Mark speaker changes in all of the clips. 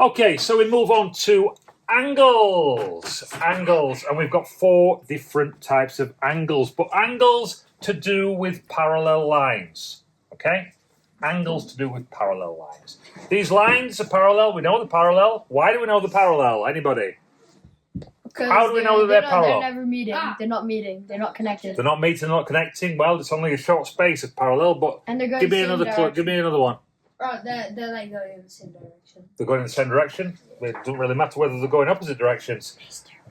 Speaker 1: Okay, so we move on to angles. Angles, and we've got 4 different types of angles, but angles to do with parallel lines. Okay? Angles to do with parallel lines. These lines are parallel. We know the parallel. Why do we know the parallel? Anybody? How do we know that they're parallel?
Speaker 2: They're never meeting. They're not meeting. They're not connected.
Speaker 1: They're not meeting, they're not connecting. Well, it's only a short space of parallel, but
Speaker 2: and they're going
Speaker 1: give me another clue. Give me another one.
Speaker 3: Oh, they're like going in the same direction.
Speaker 1: They're going in the same direction. It doesn't really matter whether they're going opposite directions.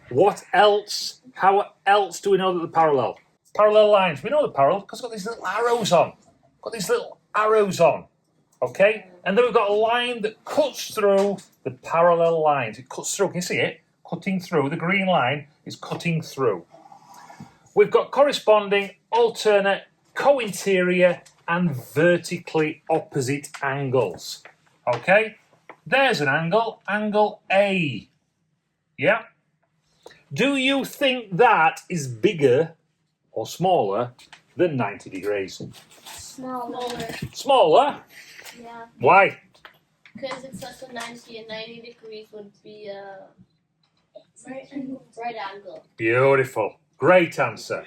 Speaker 1: What else? How else do we know that they're parallel? Parallel lines. We know they're parallel because it's got these little arrows on. Got these little arrows on. Okay? And then we've got a line that cuts through the parallel lines. It cuts through. Can you see it? Cutting through. The green line is cutting through. We've got corresponding, alternate, co-interior, and vertically opposite angles. Okay? There's an angle, angle A. Yeah? Do you think that is bigger or smaller than 90 degrees?
Speaker 4: Smaller.
Speaker 1: Smaller?
Speaker 4: Yeah.
Speaker 1: Why?
Speaker 4: Because it's also 90 and 90 degrees would be a right angle.
Speaker 1: Beautiful. Great answer.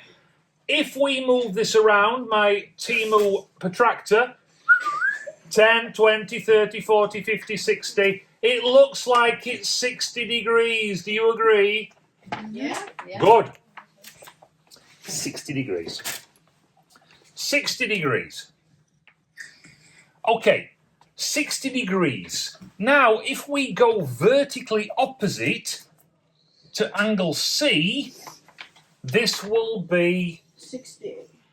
Speaker 1: If we move this around, my Timu protractor, 10, 20, 30, 40, 50, 60, it looks like it's 60 degrees. Do you agree?
Speaker 3: Yeah.
Speaker 1: Good. 60 degrees. 60 degrees. Okay, 60 degrees. Now, if we go vertically opposite to angle C, this will be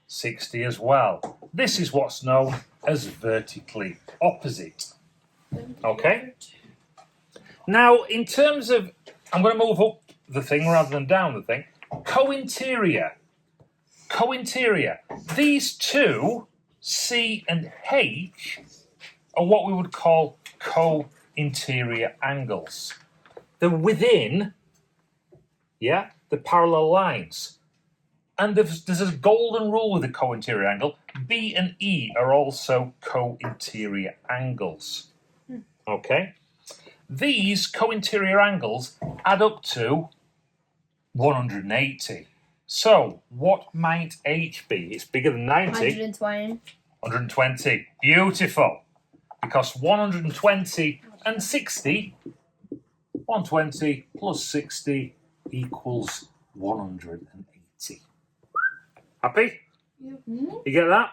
Speaker 1: 60 as well. This is what's known as vertically opposite. Okay? Now, in terms of, I'm going to move up the thing rather than down the thing. Co-interior. Co-interior. These two, C and H, are what we would call co-interior angles. They're within, the parallel lines. And there's a golden rule with the co-interior angle. B and E are also co-interior angles. Okay? These co-interior angles add up to 180. So, what might H be? It's bigger than 90.
Speaker 2: 120.
Speaker 1: 120. Beautiful. Because 120 and 60, 120 plus 60 equals 180. Happy? You get that?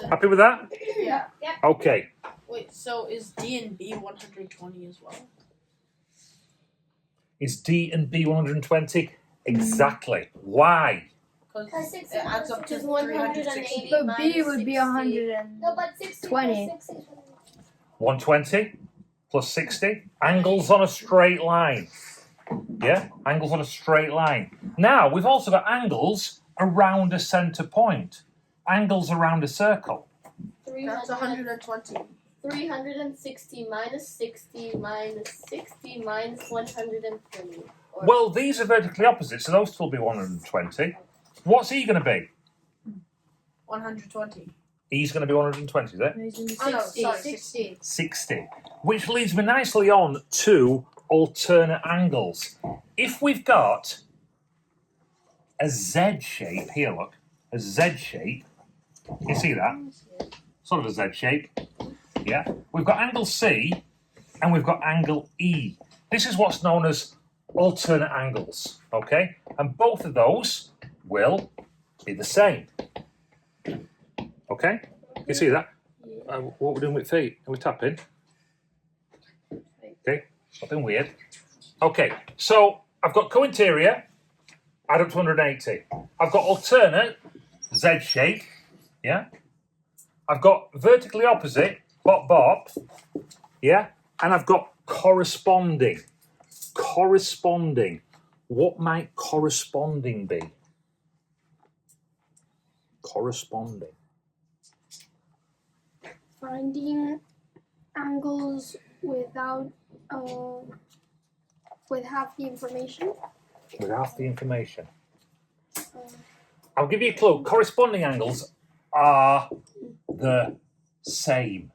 Speaker 1: Happy with that?
Speaker 3: Yeah.
Speaker 1: Okay.
Speaker 3: Wait, so is D and B 120 as well?
Speaker 1: Is D and B 120? Exactly. Why?
Speaker 3: Because
Speaker 4: 60
Speaker 3: it adds up to
Speaker 4: is 180.
Speaker 3: 360.
Speaker 2: But B would be 100.
Speaker 4: No, but 60
Speaker 2: 20.
Speaker 4: plus 60 is
Speaker 1: 120 plus 60. Angles on a straight line. Yeah? Angles on a straight line. Now, we've also got angles around a centre point. Angles around a circle.
Speaker 3: That's 120.
Speaker 4: 360 minus 60 minus 60 minus 120.
Speaker 1: Well, these are vertically opposite, so those two will be 120. What's E going to be?
Speaker 3: 120.
Speaker 1: E's going to be 120, is it?
Speaker 3: Oh, no, sorry,
Speaker 2: 60.
Speaker 1: 60. Which leads me nicely on to alternate angles. If we've got a Z shape, here look, a Z shape, you see that? Sort of a Z shape, yeah? We've got angle C and we've got angle E. This is what's known as alternate angles, okay? And both of those will be the same. Okay? You see that? What we're doing with feet? Are we tapping? Okay, something weird. Okay, so I've got co-interior, add up to 180. I've got alternate, Z shape, yeah? I've got vertically opposite, bop bop, yeah? And I've got corresponding. Corresponding. What might corresponding be? Corresponding.
Speaker 5: Finding angles without with half the information.
Speaker 1: With half the information. I'll give you a clue. Corresponding angles are the same.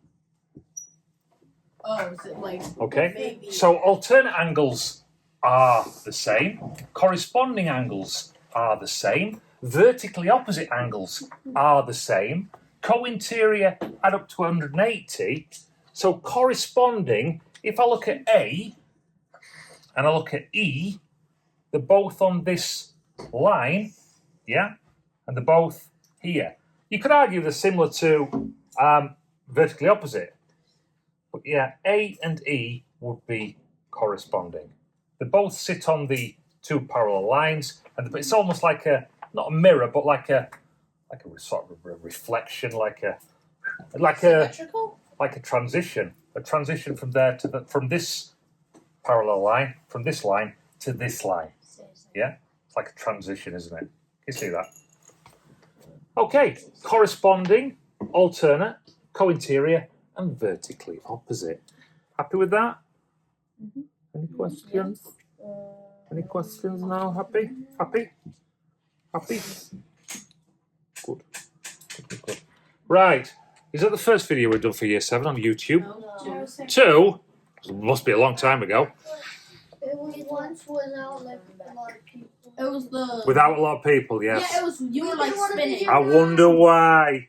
Speaker 3: Oh, is it like
Speaker 1: Okay.
Speaker 3: maybe?
Speaker 1: So alternate angles are the same. Corresponding angles are the same. Vertically opposite angles are the same. Co-interior add up to 180. So corresponding, if I look at A and I look at E, they're both on this line, yeah? And they're both here. You could argue they're similar to vertically opposite. But yeah, A and E would be corresponding. They both sit on the two parallel lines, and it's almost like not a mirror, but like a sort of a reflection, like a
Speaker 3: Symmetrical?
Speaker 1: transition from there to from this parallel line, from this line to this line. Yeah, it's like a transition, isn't it? You see that? Okay, corresponding, alternate, co-interior, and vertically opposite. Happy with that?
Speaker 2: Mm-hmm.
Speaker 1: Any questions? Any questions now? Happy? Happy? Happy? Good. Good. Right. Is that the first video we've done for Year 7 on YouTube?
Speaker 3: No.
Speaker 1: 2? Must be a long time ago.
Speaker 5: It was once without like a lot of people.
Speaker 3: It was the.
Speaker 1: Without a lot of people, yes.
Speaker 3: Yeah, it was. You were like spinning.
Speaker 1: I wonder why.